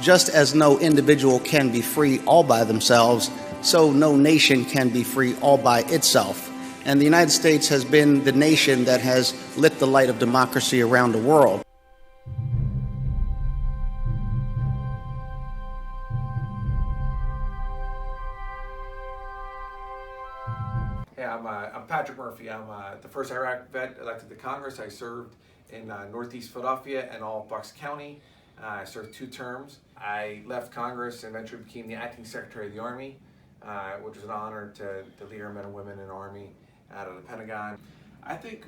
Just as no individual can be free all by themselves, so no nation can be free all by itself. And the United States has been the nation that has lit the light of democracy around the world. Hey, I'm Patrick Murphy. I'm the first Iraq vet elected to Congress. I served in Northeast Philadelphia and all of Bucks County. I served 2 terms. I left Congress and eventually became the acting Secretary of the Army, which was an honor to lead our men and women in the Army out of the Pentagon. I think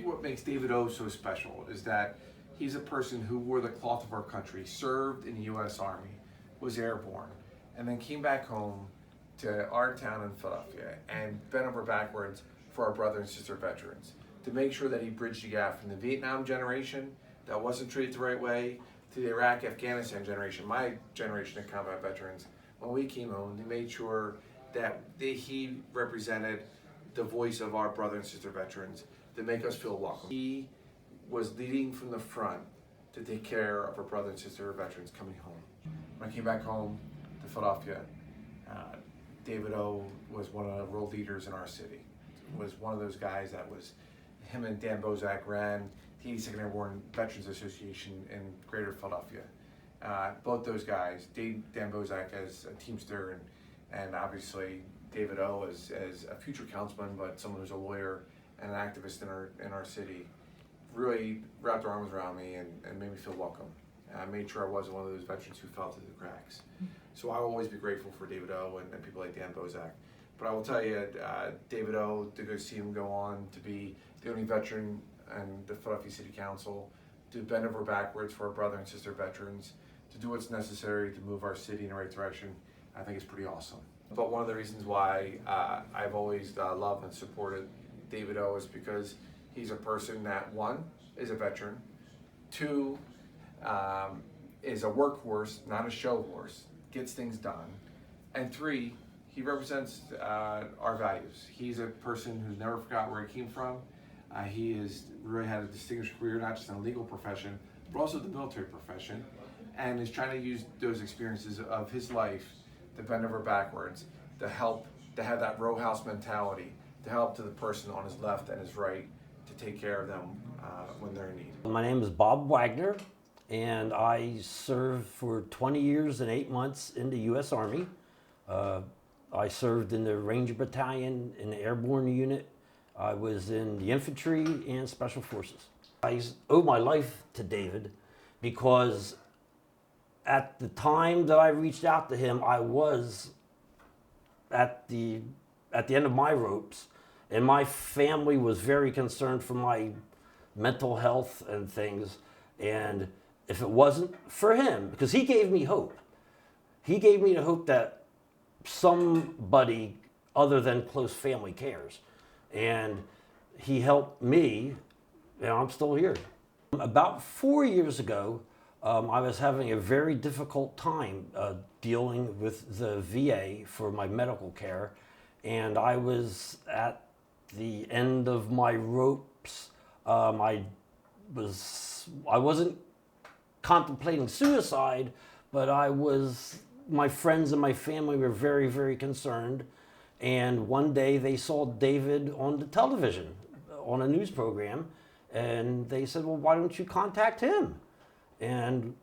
what makes David O so special is that he's a person who wore the cloth of our country, served in the U.S. Army, was airborne, and then came back home to our town in Philadelphia and bent over backwards for our brother and sister veterans to make sure that he bridged the gap from the Vietnam generation that wasn't treated the right way to the Iraq, Afghanistan generation, my generation of combat veterans. When we came home, he made sure that he represented the voice of our brother and sister veterans to make us feel welcome. He was leading from the front to take care of our brother and sister veterans coming home. When I came back home to Philadelphia, David O was one of the world leaders in our city. Was one of those guys that was, him and Dan Bozak ran the 82nd Airborne Veterans Association in Greater Philadelphia. Both those guys, Dan Bozak as a Teamster, and obviously David O as a future councilman, but someone who's a lawyer and an activist in our city, really wrapped their arms around me and made me feel welcome. I made sure I wasn't one of those veterans who fell through the cracks. So I will always be grateful for David O and people like Dan Bozak. But I will tell you, David O, to go see him go on to be the only veteran in the Philadelphia City Council, to bend over backwards for our brother and sister veterans, to do what's necessary to move our city in the right direction, I think is pretty awesome. But one of the reasons why I've always loved and supported David O is because he's a person that, 1, is a veteran, 2, is a workhorse, not a show horse, gets things done, and 3, he represents our values. He's a person who's never forgot where he came from. He has really had a distinguished career, not just in the legal profession, but also the military profession, and is trying to use those experiences of his life to bend over backwards, to help, to have that row house mentality, to help to the person on his left and his right, to take care of them when they're in need. My name is Bob Wagner, and I served for 20 years and 8 months in the U.S. Army. I served in the Ranger Battalion in the Airborne Unit. I was in the infantry and special forces. I owe my life to David because at the time that I reached out to him, I was at the end of my ropes, and my family was very concerned for my mental health and things. And if it wasn't for him, because he gave me hope. He gave me the hope that somebody other than close family cares. And he helped me, and I'm still here. About 4 years ago, I was having a very difficult time dealing with the VA for my medical care, and I was at the end of my ropes. I wasn't contemplating suicide, but my friends and my family were very, very concerned. And one day they saw David on the television, on a news program, and they said, well, why don't you contact him? And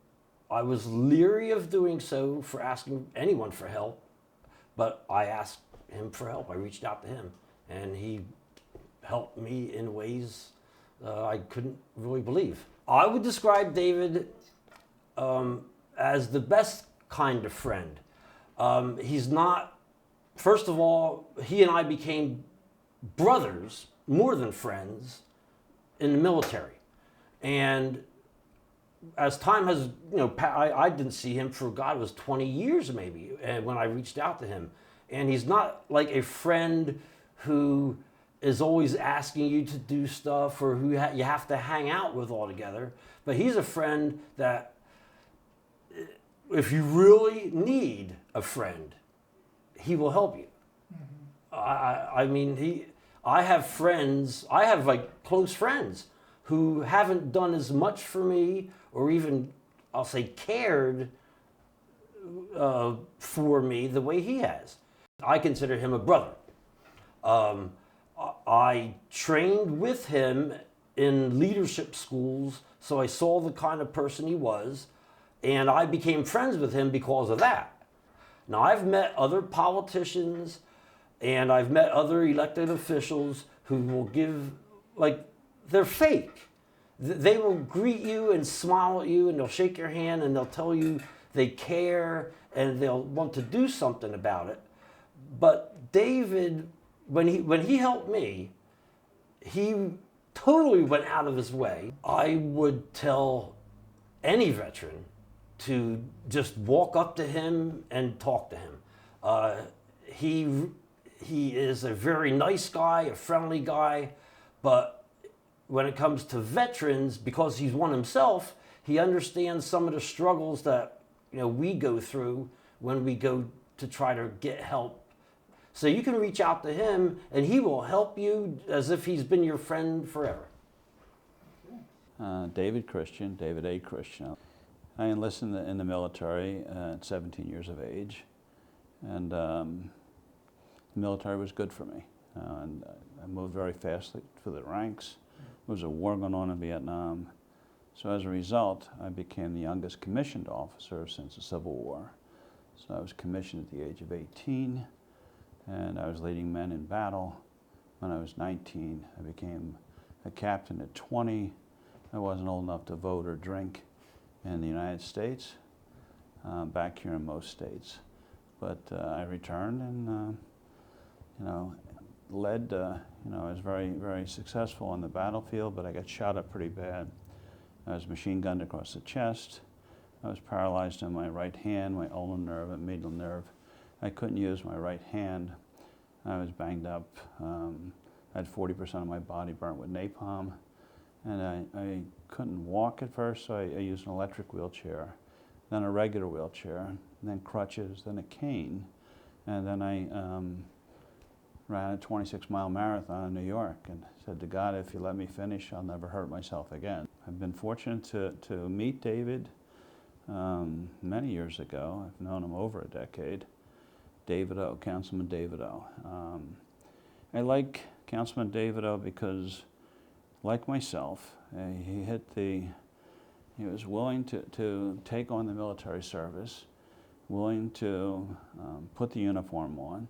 I was leery of doing so, for asking anyone for help, but I asked him for help. I reached out to him, and he helped me in ways I couldn't really believe. I would describe David as the best kind of friend. He's not, first of all, he and I became brothers, more than friends, in the military. And as time has, I didn't see him for, God, it was 20 years maybe, and when I reached out to him. And he's not like a friend who is always asking you to do stuff or who you have to hang out with altogether. But he's a friend that, if you really need a friend, he will help you. Mm-hmm. I have friends, I have like close friends who haven't done as much for me or even I'll say, cared for me the way he has. I consider him a brother. I trained with him in leadership schools, so I saw the kind of person he was, and I became friends with him because of that. Now, I've met other politicians and I've met other elected officials who will give, like, they're fake. They will greet you and smile at you and they'll shake your hand and they'll tell you they care and they'll want to do something about it. But David, when he helped me, he totally went out of his way. I would tell any veteran to just walk up to him and talk to him. He is a very nice guy, a friendly guy, but when it comes to veterans, because he's one himself, he understands some of the struggles that we go through when we go to try to get help. So you can reach out to him and he will help you as if he's been your friend forever. David A. Christian. I enlisted in the military at 17 years of age, and the military was good for me. And I moved very fast through the ranks. There was a war going on in Vietnam. So as a result, I became the youngest commissioned officer since the Civil War. So I was commissioned at the age of 18, and I was leading men in battle. When I was 19, I became a captain at 20. I wasn't old enough to vote or drink in the United States, back here in most states. But I returned and, led, I was very, very successful on the battlefield, but I got shot up pretty bad. I was machine gunned across the chest. I was paralyzed in my right hand, my ulnar nerve and medial nerve. I couldn't use my right hand. I was banged up. I had 40% of my body burnt with napalm. And I couldn't walk at first, so I used an electric wheelchair, then a regular wheelchair, then crutches, then a cane. And then I ran a 26-mile marathon in New York and said to God, if you let me finish, I'll never hurt myself again. I've been fortunate to meet David many years ago. I've known him over a decade. David O, Councilman David O. I like Councilman David O because, like myself, he was willing to take on the military service, willing to put the uniform on,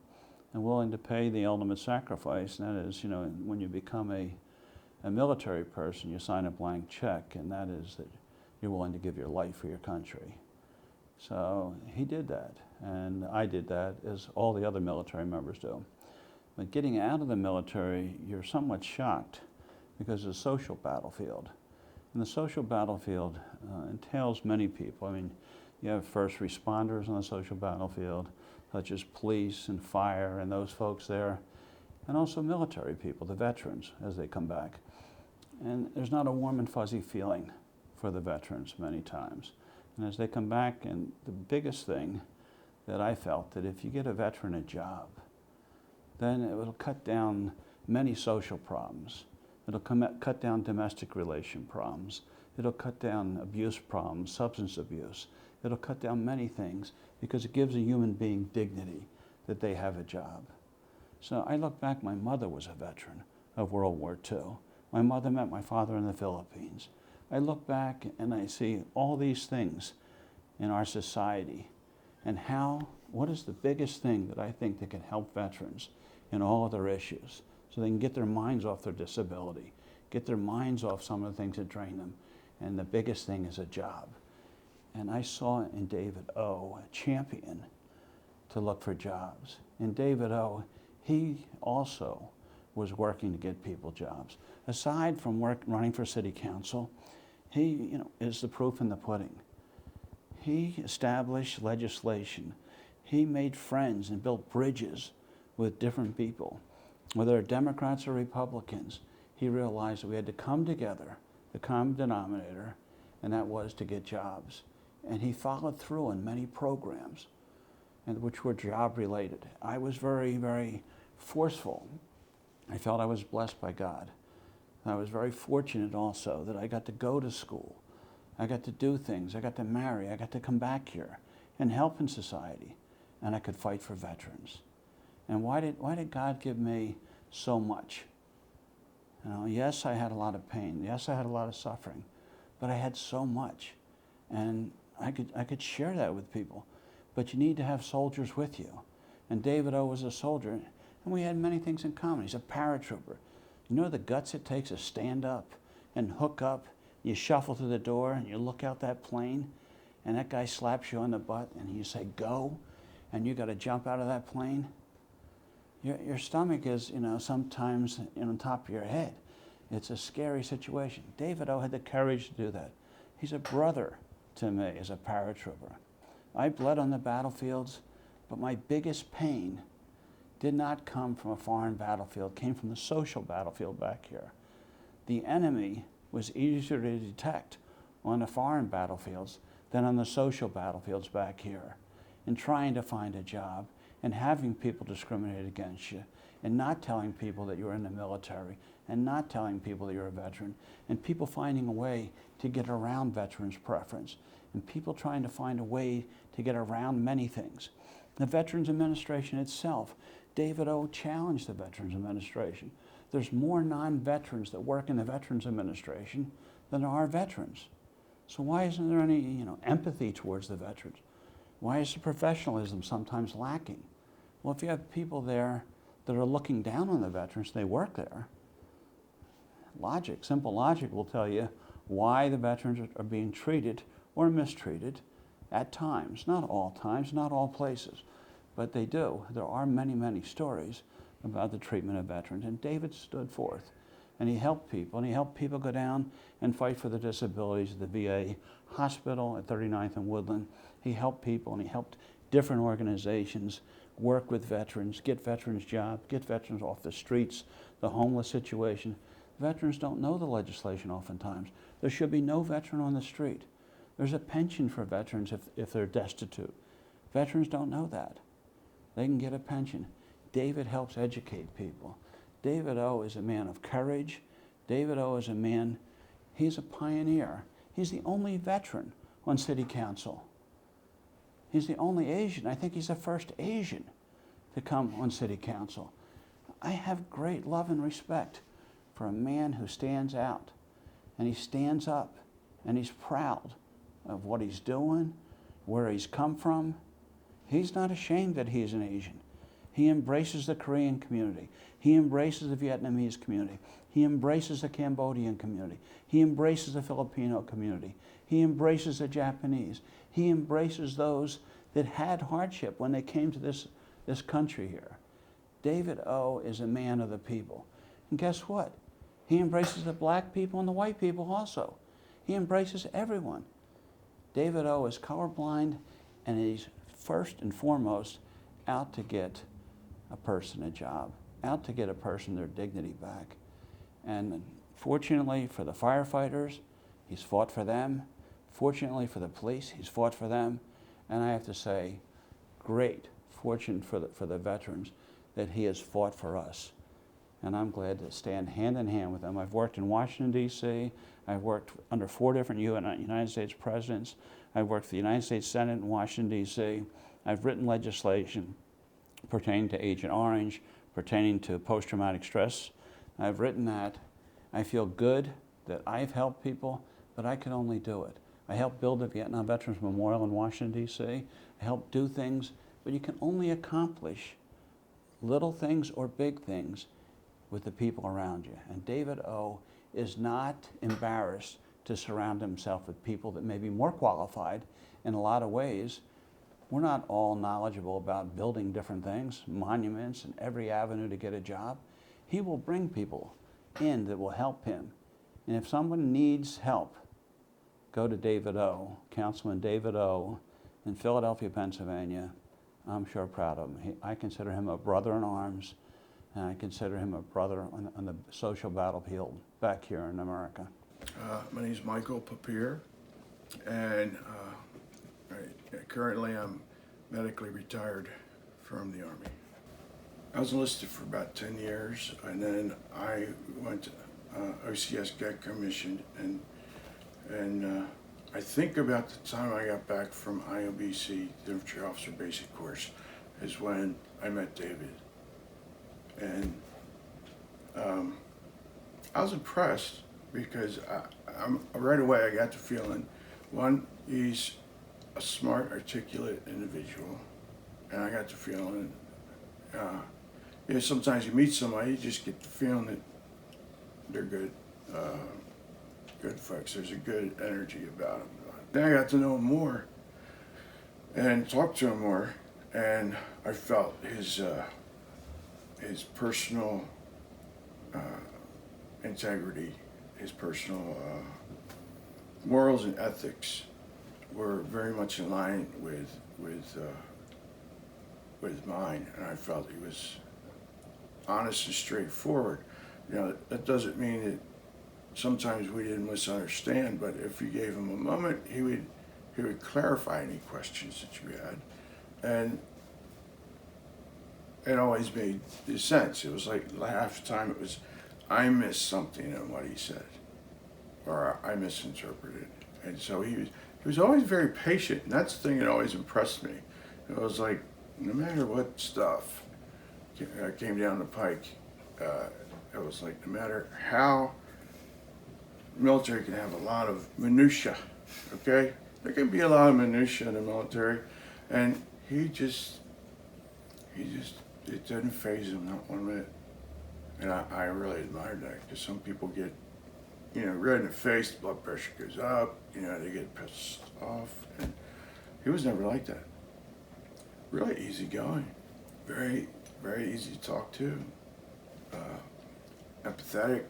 and willing to pay the ultimate sacrifice. And that is, when you become a military person, you sign a blank check, and that is that you're willing to give your life for your country. So he did that, and I did that, as all the other military members do. But getting out of the military, you're somewhat shocked because it's a social battlefield. And the social battlefield entails many people. I mean, you have first responders on the social battlefield, such as police and fire and those folks there, and also military people, the veterans, as they come back. And there's not a warm and fuzzy feeling for the veterans many times. And as they come back, and the biggest thing that I felt, that if you get a veteran a job, then it will cut down many social problems. It'll cut down domestic relation problems. It'll cut down abuse problems, substance abuse. It'll cut down many things because it gives a human being dignity that they have a job. So I look back, my mother was a veteran of World War II. My mother met my father in the Philippines. I look back and I see all these things in our society and what is the biggest thing that I think that can help veterans in all of their issues so they can get their minds off their disability, get their minds off some of the things that drain them. And the biggest thing is a job. And I saw in David O a champion to look for jobs. And David O, he also was working to get people jobs. Aside from running for city council, he is the proof in the pudding. He established legislation. He made friends and built bridges with different people. Whether they're Democrats or Republicans, he realized that we had to come together, the common denominator, and that was to get jobs. And he followed through on many programs, which were job-related. I was very, very forceful. I felt I was blessed by God. I was very fortunate also that I got to go to school. I got to do things. I got to marry. I got to come back here and help in society. And I could fight for veterans. And why did God give me so much? You know, yes, I had a lot of pain. Yes, I had a lot of suffering. But I had so much. And I could share that with people. But you need to have soldiers with you. And David O was a soldier. And we had many things in common. He's a paratrooper. You know the guts it takes to stand up and hook up. You shuffle to the door and you look out that plane. And that guy slaps you on the butt and you say, go. And you got to jump out of that plane. Your stomach is, you know, sometimes on top of your head. It's a scary situation. David O had the courage to do that. He's a brother to me as a paratrooper. I bled on the battlefields, but my biggest pain did not come from a foreign battlefield, it came from the social battlefield back here. The enemy was easier to detect on the foreign battlefields than on the social battlefields back here. In trying to find a job, and having people discriminate against you, and not telling people that you're in the military, and not telling people that you're a veteran, and people finding a way to get around veterans' preference, and people trying to find a way to get around many things. The Veterans Administration itself, David O challenged the Veterans Administration. There's more non-veterans that work in the Veterans Administration than there are veterans. So why isn't there any, you know, empathy towards the veterans? Why is the professionalism sometimes lacking? Well, if you have people there that are looking down on the veterans, they work there. Logic, simple logic will tell you why the veterans are being treated or mistreated at times. Not all times, not all places, but they do. There are many, many stories about the treatment of veterans, and David stood forth, and he helped people, go down and fight for the disabilities at the VA hospital at 39th and Woodland. He helped people, and he helped different organizations work with veterans, get veterans jobs, get veterans off the streets, the homeless situation. Veterans don't know the legislation oftentimes. There should be no veteran on the street. There's a pension for veterans if they're destitute. Veterans don't know that. They can get a pension. David helps educate people. David O is a man of courage. David O is a man, he's a pioneer. He's the only veteran on city council. He's the only Asian. I think he's the first Asian to come on city council. I have great love and respect for a man who stands out, and he stands up, and he's proud of what he's doing, where he's come from. He's not ashamed that he's an Asian. He embraces the Korean community. He embraces the Vietnamese community. He embraces the Cambodian community. He embraces the Filipino community. He embraces the Japanese. He embraces those that had hardship when they came to this country here. David O is a man of the people. And guess what? He embraces the black people and the white people also. He embraces everyone. David O is colorblind, and he's first and foremost out to get a person a job, out to get a person their dignity back. And fortunately for the firefighters, he's fought for them. Fortunately for the police, he's fought for them. And I have to say, great fortune for the veterans that he has fought for us. And I'm glad to stand hand in hand with him. I've worked in Washington, D.C. I've worked under 4 different United States presidents. I've worked for the United States Senate in Washington, D.C. I've written legislation pertaining to Agent Orange, pertaining to post-traumatic stress. I've written that. I feel good that I've helped people, but I can only do it. I helped build the Vietnam Veterans Memorial in Washington, D.C. I helped do things, but you can only accomplish little things or big things with the people around you. And David O is not embarrassed to surround himself with people that may be more qualified in a lot of ways. We're not all knowledgeable about building different things, monuments, and every avenue to get a job. He will bring people in that will help him. And if someone needs help, go to David O, Councilman David O in Philadelphia, Pennsylvania. I'm sure proud of him. I consider him a brother in arms, and I consider him a brother on the social battlefield back here in America. My name is Michael Papier, and currently I'm medically retired from the Army. I was enlisted for about 10 years, and then I went to OCS, got commissioned, and I think about the time I got back from IOBC, the Infantry Officer Basic Course, is when I met David. And I was impressed because right away I got the feeling, one, he's a smart, articulate individual. And I got the feeling, sometimes you meet somebody, you just get the feeling that they're good. Good folks. There's a good energy about him. Then I got to know him more and talk to him more, and I felt his personal integrity, his personal morals and ethics were very much in line with mine, and I felt he was honest and straightforward. That doesn't mean that sometimes we didn't misunderstand, but if you gave him a moment, he would clarify any questions that you had, and it always made sense. It was like half the time it was, I missed something in what he said, or I misinterpreted, and so he was always very patient, and that's the thing that always impressed me. It was like, no matter what stuff came down the pike, it was like, no matter how military can have a lot of minutia, okay? There can be a lot of minutia in the military, and it didn't faze him, not one minute. And I really admired that, because some people get, red in the face, the blood pressure goes up, they get pissed off, and he was never like that. Really easygoing, very, very easy to talk to, empathetic.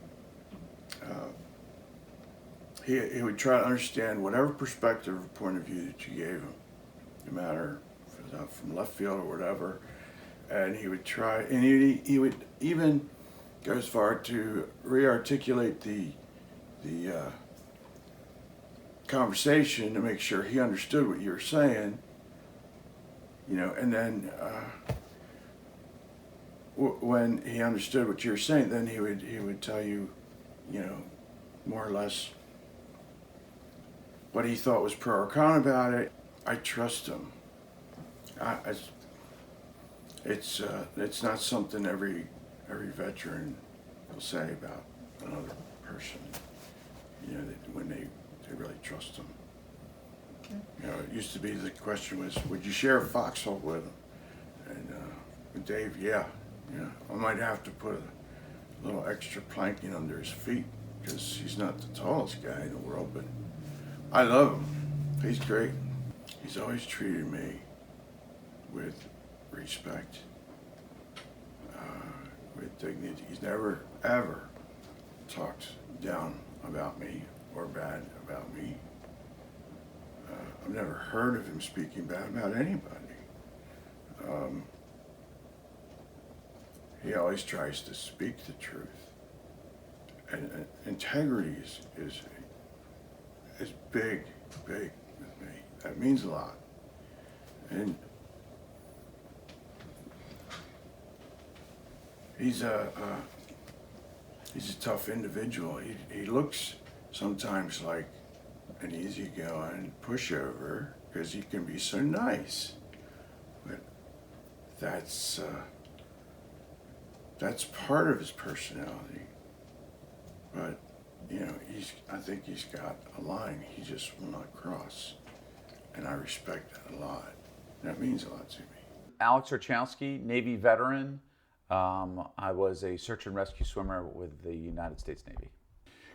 He would try to understand whatever perspective or point of view that you gave him, no matter if it was from left field or whatever. And he would try, and he would even go as far to re-articulate the conversation to make sure he understood what you were saying, and then when he understood what you were saying, then he would tell you, more or less what he thought was pro or con about it. I trust him. It's not something every veteran will say about another person. When they really trust him. Okay. It used to be, the question was, would you share a foxhole with him? And with Dave, yeah. I might have to put a little extra planking under his feet, because he's not the tallest guy in the world, but I love him. He's great. He's always treated me with respect, with dignity. He's never, ever talked down about me or bad about me. I've never heard of him speaking bad about anybody. He always tries to speak the truth. And integrity is big, big with me. That means a lot. And he's a tough individual. He looks sometimes like an easygoing pushover because he can be so nice, but that's part of his personality. But I think he's got a line he just will not cross, and I respect that a lot. That means a lot to me. Alex Chansky, Navy veteran. I was a search and rescue swimmer with the United States Navy.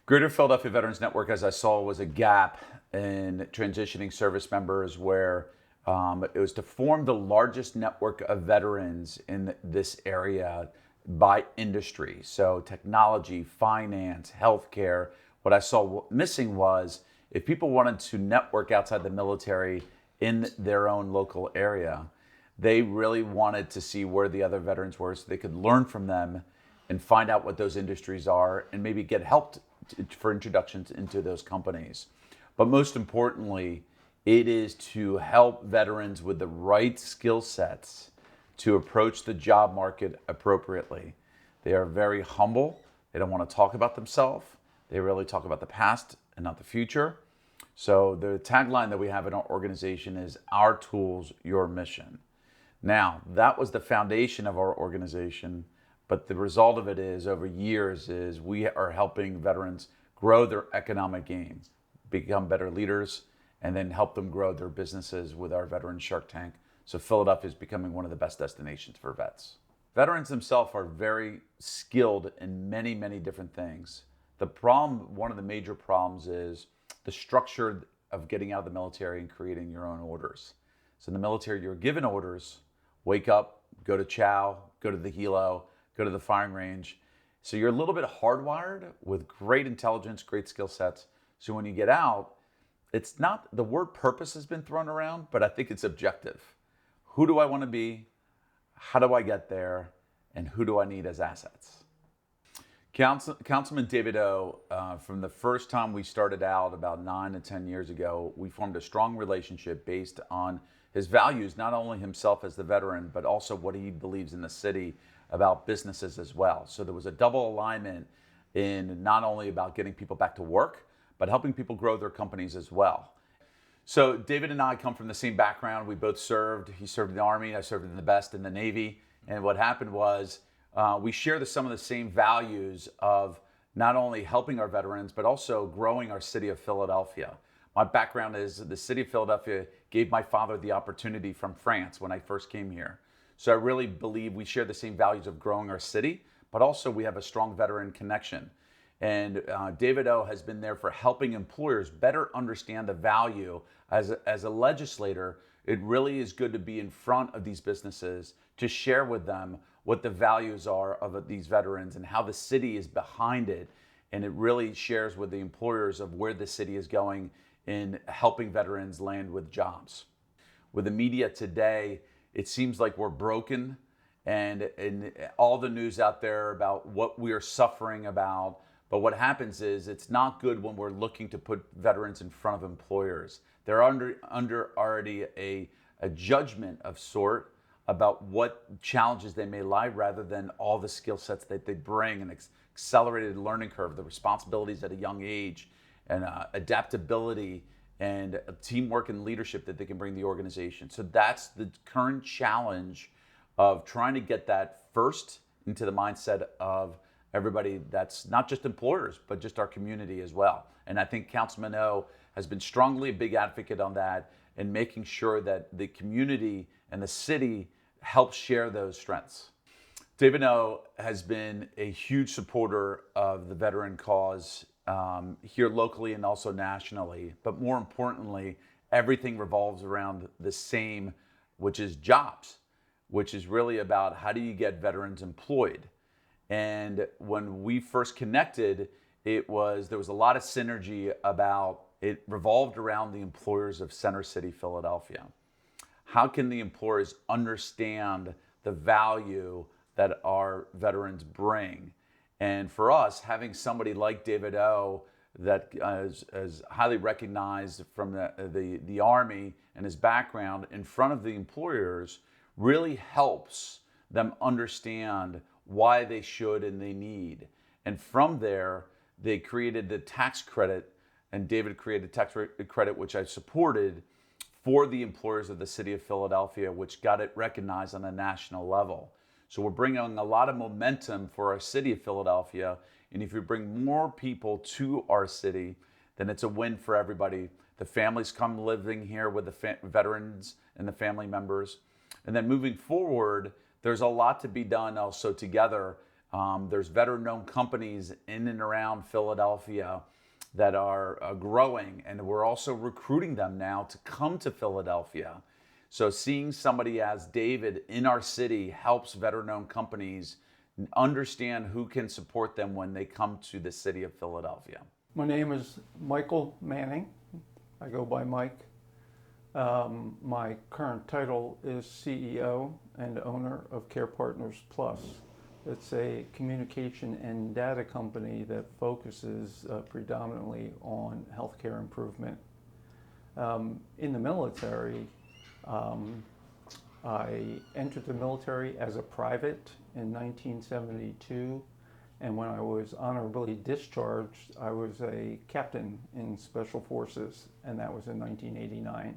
Greater Philadelphia Veterans Network, as I saw, was a gap in transitioning service members where it was to form the largest network of veterans in this area by industry. So technology, finance, healthcare. What I saw missing was if people wanted to network outside the military in their own local area, they really wanted to see where the other veterans were so they could learn from them and find out what those industries are and maybe get help for introductions into those companies. But most importantly, it is to help veterans with the right skill sets to approach the job market appropriately. They are very humble. They don't want to talk about themselves. They really talk about the past and not the future. So the tagline that we have in our organization is "Our tools, your mission." Now, that was the foundation of our organization, but the result of it is over years is we are helping veterans grow their economic gains, become better leaders, and then help them grow their businesses with our Veteran Shark Tank. So Philadelphia is becoming one of the best destinations for vets. Veterans themselves are very skilled in many, many different things. The problem, one of the major problems is the structure of getting out of the military and creating your own orders. So in the military, you're given orders, wake up, go to chow, go to the helo, go to the firing range. So you're a little bit hardwired with great intelligence, great skill sets. So when you get out, it's not, the word purpose has been thrown around, but I think it's objective. Who do I want to be? How do I get there? And who do I need as assets? Councilman David O, from the first time we started out about 9 to 10 years ago, we formed a strong relationship based on his values, not only himself as the veteran, but also what he believes in the city about businesses as well. So there was a double alignment in not only about getting people back to work, but helping people grow their companies as well. So David and I come from the same background. We both served. He served in the Army. I served in the best in the Navy. And what happened was we share some of the same values of not only helping our veterans, but also growing our city of Philadelphia. My background is the city of Philadelphia gave my father the opportunity from France when I first came here. So I really believe we share the same values of growing our city, but also we have a strong veteran connection. And David O has been there for helping employers better understand the value. As a legislator, it really is good to be in front of these businesses to share with them what the values are of these veterans and how the city is behind it. And it really shares with the employers of where the city is going in helping veterans land with jobs. With the media today, it seems like we're broken, and all the news out there about what we are suffering about. But what happens is it's not good when we're looking to put veterans in front of employers. They're under already a judgment of sort about what challenges they may lie, rather than all the skill sets that they bring, an accelerated learning curve, the responsibilities at a young age, and adaptability and teamwork and leadership that they can bring to the organization. So that's the current challenge of trying to get that first into the mindset of everybody, that's not just employers, but just our community as well. And I think Councilman O has been strongly a big advocate on that and making sure that the community and the city helps share those strengths. David O has been a huge supporter of the veteran cause here locally and also nationally. But more importantly, everything revolves around the same, which is jobs, which is really about how do you get veterans employed. And when we first connected, there was a lot of synergy about it revolved around the employers of Center City, Philadelphia. How can the employers understand the value that our veterans bring? And for us, having somebody like David O that is highly recognized from the Army and his background in front of the employers really helps them understand why they should and they need. And from there, they created the tax credit, and David created tax credit, which I supported for the employers of the city of Philadelphia, which got it recognized on a national level. So we're bringing a lot of momentum for our city of Philadelphia. And if you bring more people to our city, then it's a win for everybody. The families come living here with the veterans and the family members. And then moving forward, there's a lot to be done also together. There's veteran-owned companies in and around Philadelphia that are growing, and we're also recruiting them now to come to Philadelphia. So seeing somebody as David in our city helps veteran-owned companies understand who can support them when they come to the city of Philadelphia. My name is Michael Manning. I go by Mike. My current title is CEO and owner of Care Partners Plus. It's a communication and data company that focuses predominantly on healthcare improvement. In the military, I entered the military as a private in 1972 And when I was honorably discharged, I was a captain in Special Forces, and that was in 1989.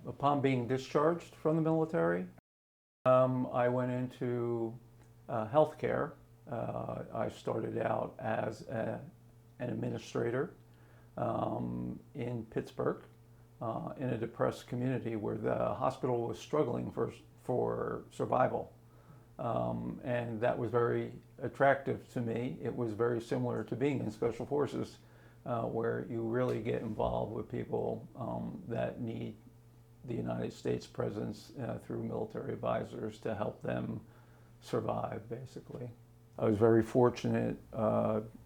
Upon being discharged from the military, I went into healthcare. I started out as an administrator in Pittsburgh, in a depressed community where the hospital was struggling for survival. And that was very attractive to me. It was very similar to being in Special Forces, where you really get involved with people that need the United States presence through military advisors to help them survive, basically. I was very fortunate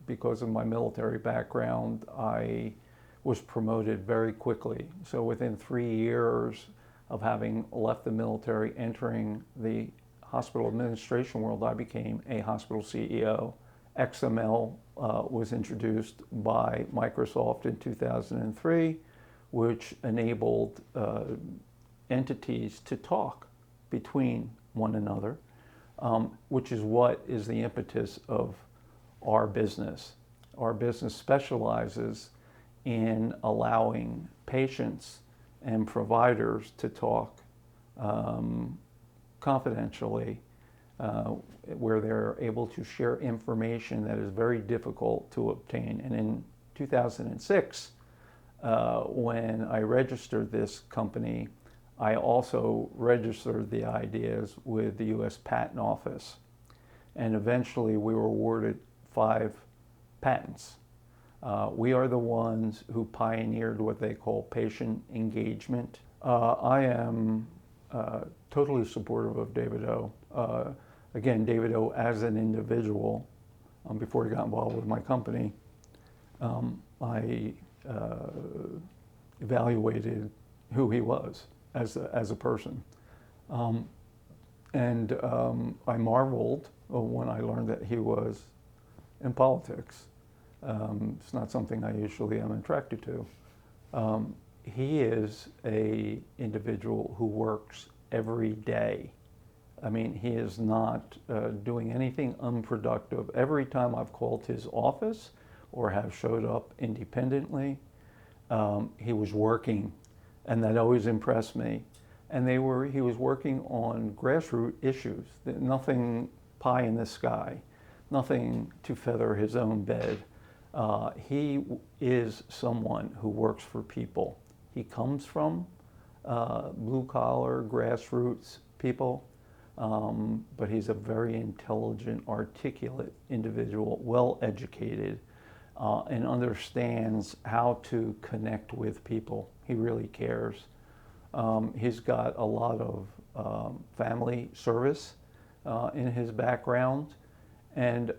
because of my military background. I was promoted very quickly. So within 3 years of having left the military, entering the hospital administration world, I became a hospital CEO. XML was introduced by Microsoft in 2003, which enabled entities to talk between one another, which is what is the impetus of our business. Our business specializes in allowing patients and providers to talk confidentially, where they're able to share information that is very difficult to obtain. And in 2006, when I registered this company, I also registered the ideas with the U.S. Patent Office. And eventually we were awarded 5 patents. We are the ones who pioneered what they call patient engagement. I am totally supportive of David O. Again, David O. as an individual, before he got involved with my company, I evaluated who he was as a person. And I marveled when I learned that he was in politics. It's not something I usually am attracted to. He is an individual who works every day. I mean, he is not doing anything unproductive. Every time I've called his office or have showed up independently, he was working, and that always impressed me. And he was working on grassroots issues, nothing pie in the sky, nothing to feather his own bed. He is someone who works for people. He comes from blue-collar, grassroots people, but he's a very intelligent, articulate individual, well-educated, and understands how to connect with people. He really cares. He's got a lot of family service in his background, and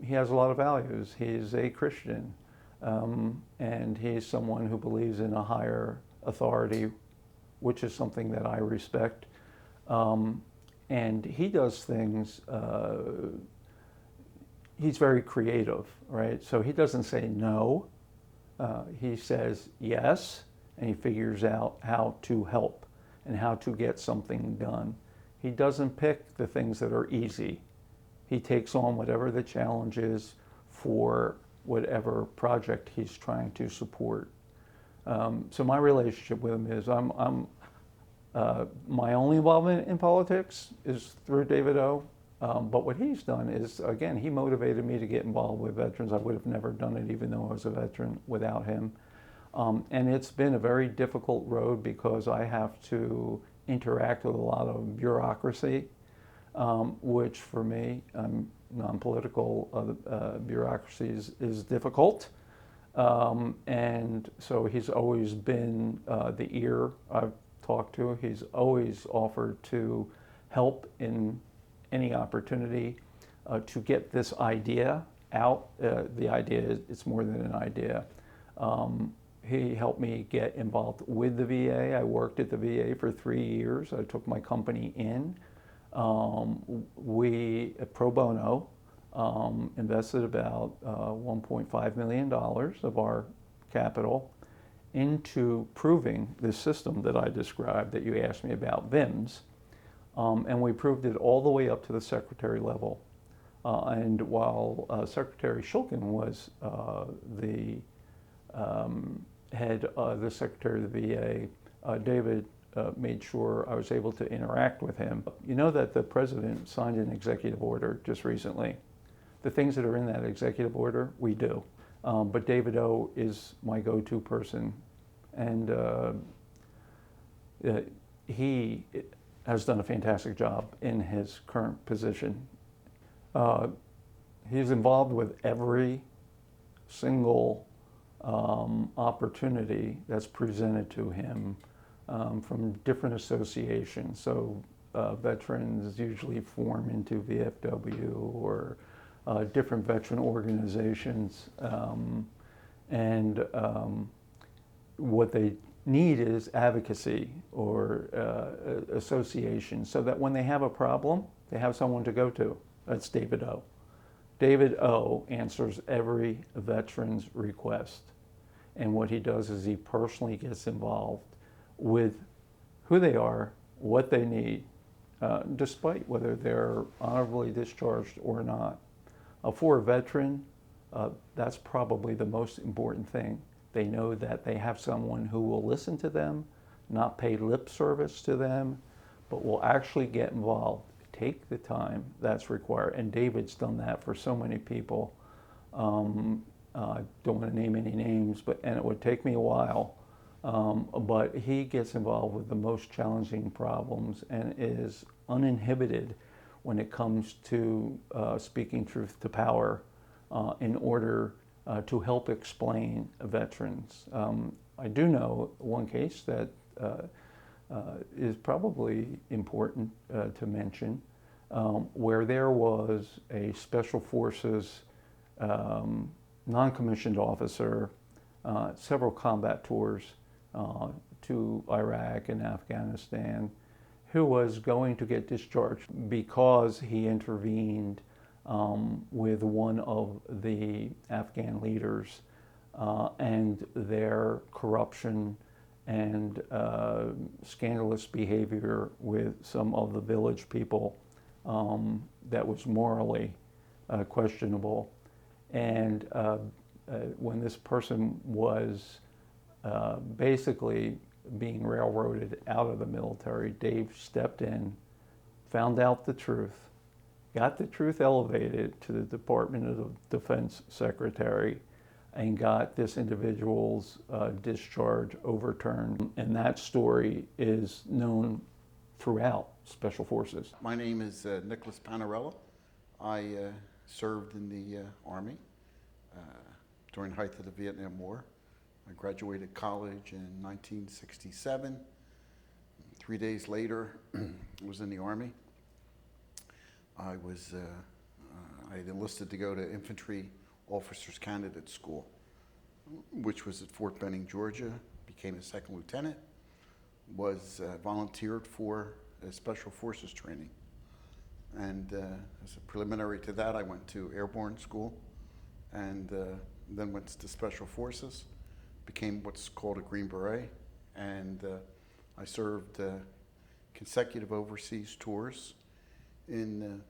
he has a lot of values. He's a Christian, and he's someone who believes in a higher authority, which is something that I respect. And he does things, he's very creative, right? So he doesn't say no, he says yes, and he figures out how to help and how to get something done. He doesn't pick the things that are easy. He takes on whatever the challenge is for whatever project he's trying to support. So my relationship with him is my only involvement in politics is through David O. But what he's done is, again, he motivated me to get involved with veterans. I would have never done it even though I was a veteran without him. And it's been a very difficult road because I have to interact with a lot of bureaucracy, which for me, non-political bureaucracy is difficult. And so he's always been the ear I've talked to. He's always offered to help in any opportunity to get this idea out. The idea is it's more than an idea. He helped me get involved with the VA. I worked at the VA for 3 years. I took my company in. We, pro bono, invested about $1.5 million of our capital into proving this system that I described that you asked me about, VIMS. And we proved it all the way up to the secretary level. And while Secretary Shulkin was the head, the Secretary of the VA, David made sure I was able to interact with him. You know that the President signed an executive order just recently. The things that are in that executive order, we do. But David O is my go-to person, and he has done a fantastic job in his current position. He's involved with every single opportunity that's presented to him from different associations. So veterans usually form into VFW or different veteran organizations, and what they need is advocacy or association, so that when they have a problem, they have someone to go to. That's David O. David O answers every veteran's request, and what he does is he personally gets involved with who they are, what they need, despite whether they're honorably discharged or not. For a veteran, that's probably the most important thing. They know that they have someone who will listen to them, not pay lip service to them, but will actually get involved, take the time that's required. And David's done that for so many people. I don't want to name any names, and it would take me a while, but he gets involved with the most challenging problems and is uninhibited when it comes to speaking truth to power in order to help explain veterans. I do know one case that is probably important to mention, where there was a Special Forces non-commissioned officer, several combat tours to Iraq and Afghanistan, who was going to get discharged because he intervened with one of the Afghan leaders and their corruption and scandalous behavior with some of the village people that was morally questionable. And when this person was basically being railroaded out of the military, Dave stepped in, found out the truth, got the truth elevated to the Department of Defense Secretary, and got this individual's discharge overturned. And that story is known throughout Special Forces. My name is Nicholas Palarella. I served in the Army during the height of the Vietnam War. I graduated college in 1967. 3 days later, I was in the Army. I had enlisted to go to Infantry Officers Candidate School, which was at Fort Benning, Georgia. Became a second lieutenant. Was volunteered for Special Forces training. And as a preliminary to that, I went to Airborne School and then went to Special Forces. Became what's called a Green Beret, and I served consecutive overseas tours in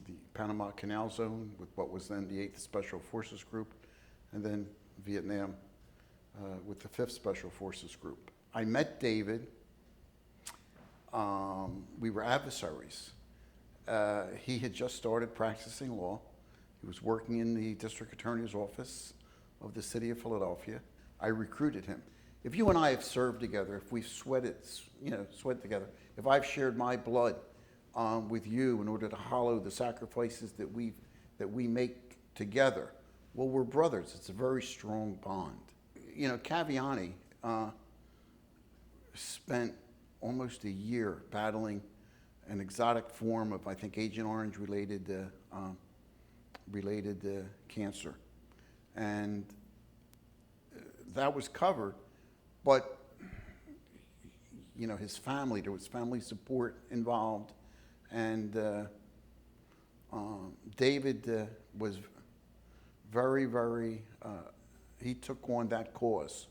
the Panama Canal Zone with what was then the 8th Special Forces Group, and then Vietnam with the 5th Special Forces Group. I met David. We were adversaries. He had just started practicing law. He was working in the District Attorney's Office of the City of Philadelphia. I recruited him. If you and I have served together, if we've sweat together, if I've shared my blood with you in order to hollow the sacrifices that we make together, well, we're brothers. It's a very strong bond. You know, Caviani spent almost a year battling an exotic form of, I think, Agent Orange related cancer, and that was covered, but you know, his family, there was family support involved, and David was very, he took on that cause,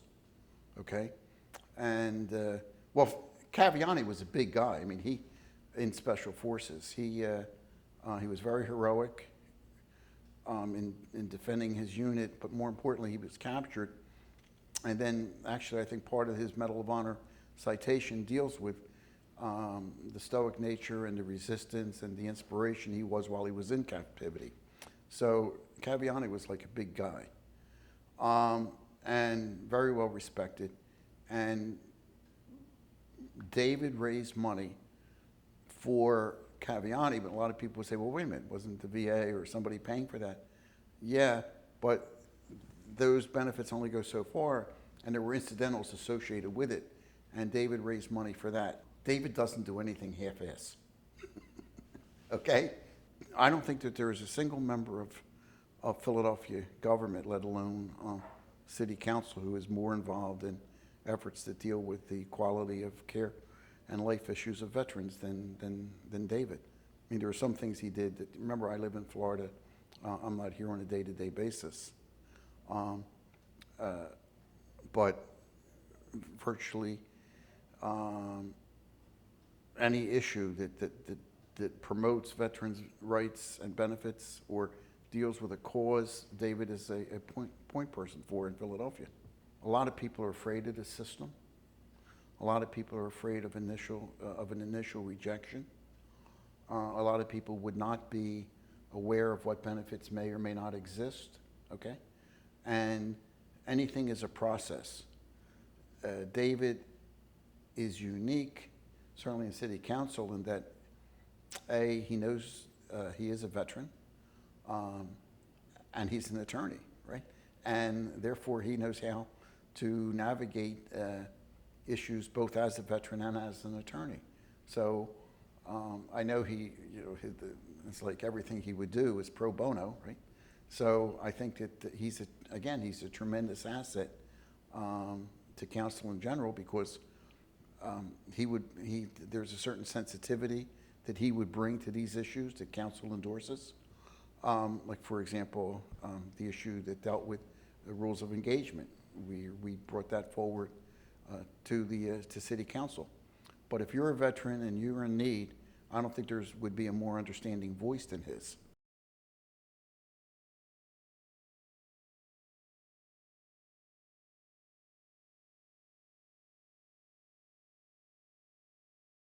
okay? And well, Caviani was a big guy. I mean, in Special Forces, he was very heroic. in defending his unit, but more importantly, he was captured. And then, actually, I think part of his Medal of Honor citation deals with the stoic nature and the resistance and the inspiration he was while he was in captivity. So Caviani was like a big guy, and very well respected. And David raised money for Caviani, but a lot of people would say, well, wait a minute, wasn't the VA or somebody paying for that? Yeah, but those benefits only go so far, and there were incidentals associated with it, and David raised money for that. David doesn't do anything half-ass, okay? I don't think that there is a single member of Philadelphia government, let alone city council, who is more involved in efforts that deal with the quality of care and life issues of veterans than David. I mean, there are some things he did that, remember, I live in Florida. I'm not here on a day-to-day basis. But virtually any issue that promotes veterans' rights and benefits or deals with a cause, David is a point person for in Philadelphia. A lot of people are afraid of the system. A lot of people are afraid of an initial rejection. A lot of people would not be aware of what benefits may or may not exist, okay? And anything is a process. David is unique, certainly in city council, in that, A, he knows he is a veteran, and he's an attorney, right? And therefore he knows how to navigate issues both as a veteran and as an attorney. So I know it's like everything he would do is pro bono, right? So I think that he's a tremendous asset to council in general, because there's a certain sensitivity that he would bring to these issues that council endorses. Like, for example, the issue that dealt with the rules of engagement. We brought that forward to city council. But if you're a veteran and you're in need, I don't think would be a more understanding voice than his.